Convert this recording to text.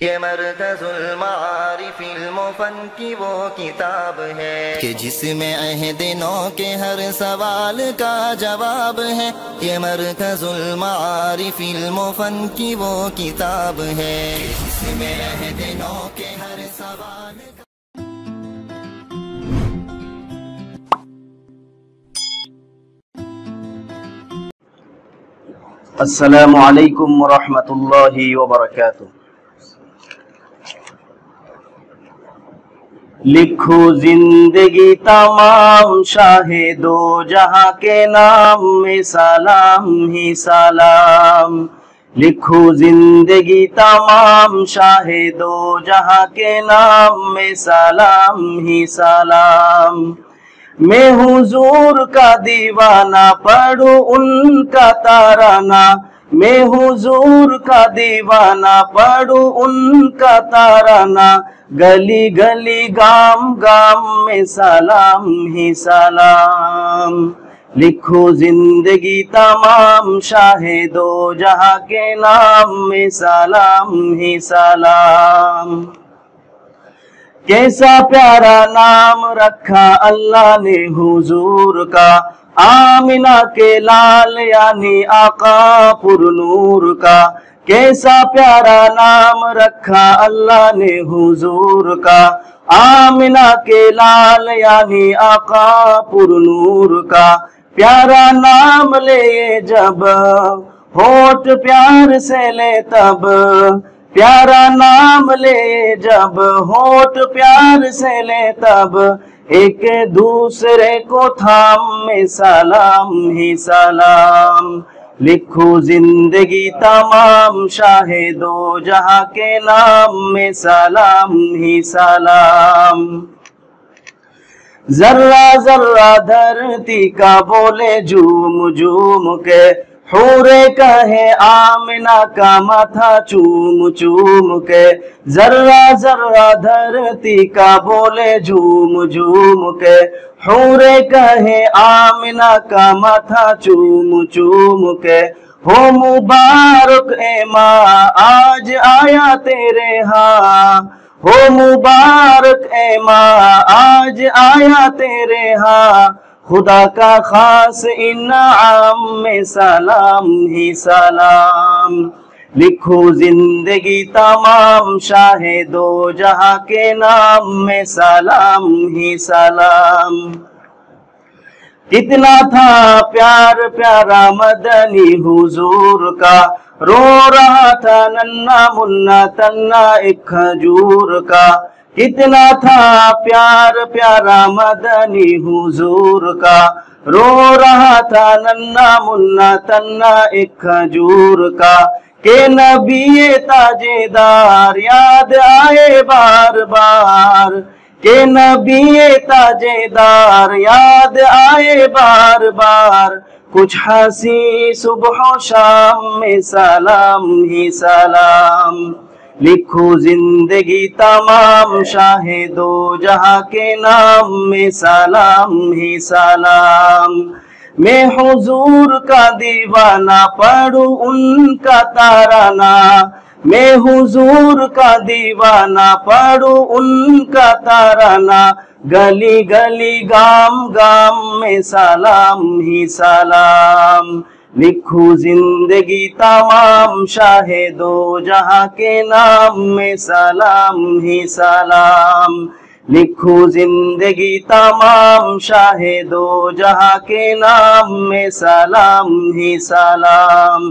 یہ مرکزُ المعارف المفن کی وہ کتاب ہے کہ جس میں عہد نو کے ہر سوال کا جواب ہے۔ یہ مرکزُ المعارف المفن کی وہ کتاب ہے کہ جس میں عہد نو کے ہر سوال کا السلام علیکم ورحمۃ اللہ وبرکاتہ۔ لکھو زندگی تمام شاہ دو جہاں کے نام میں سلام ہی سلام۔ لکھو زندگی تمام شاہ دو جہاں کے نام میں سلام ہی سلام۔ میں حضور کا دیوانہ پڑھوں ان کا ترانہ، میں حضور کا دیوانہ پڑھوں ان کا ترانہ، گلی گلی گام گام میں سلام ہی سلام۔ لکھو زندگی تمام شاہ دو جہاں کے نام میں سلام ہی سلام۔ کیسا پیارا نام رکھا اللہ نے حضور کا، آمنہ کے لال یعنی آقا پر نور کا۔ کیسا پیارا نام رکھا اللہ نے حضور کا، آمنہ کے لال یعنی آقا پر نور کا۔ پیارا نام لے جب ہوٹ پیار سے لے تب، پیارا نام لے جب ہوٹ پیار سے لے تب، ایک دوسرے کو تھام میں سلام ہی سلام۔ لکھو زندگی تمام شاہ دو جہاں کے نام میں سلام ہی سلام۔ ذرہ ذرہ دھرتی کا بولے جھوم جھوم کے، حورے کہے آمنہ کا ماتھا چوم چوم کے۔ ذرہ ذرہ دھرتی کا بولے جھوم جھوم کے، حورے کہے آمنہ کا ماتھا چوم چوم کے۔ ہو مبارک اے ماں آج آیا تیرے ہاں، ہو مبارک اے ماں آج آیا تیرے ہاں، خدا کا خاص انعام میں سلام ہی سلام۔ لکھو زندگی تمام شاہ دو جہاں کے نام میں سلام ہی سلام۔ کتنا تھا پیار پیارا مدنی حضور کا، رو رہا تھا ننھا منا تنہا ایک کھجور کا۔ کتنا تھا پیار پیارا مدنی حضور کا، رو رہا تھا ننھا منا تنہا ایک کھجور کا۔ کہ نبی تاجدار یاد آئے بار بار، کہ نبی تاجدار یاد آئے بار بار، کچھ ہنسی صبح و شام میں سلام ہی سلام۔ لکھو زندگی تمام شاہ دو جہاں کے نام میں سلام ہی سلام۔ میں حضور کا دیوانہ پڑھوں ان کا ترانہ، میں حضور کا دیوانہ پڑھوں ان کا ترانہ، گلی گلی گام گام میں سلام ہی سلام۔ لکھو زندگی تمام شاہ دو جہاں کے نام میں سلام ہی سلام۔ لکھو زندگی تمام شاہ دو جہاں کے نام میں سلام ہی سلام۔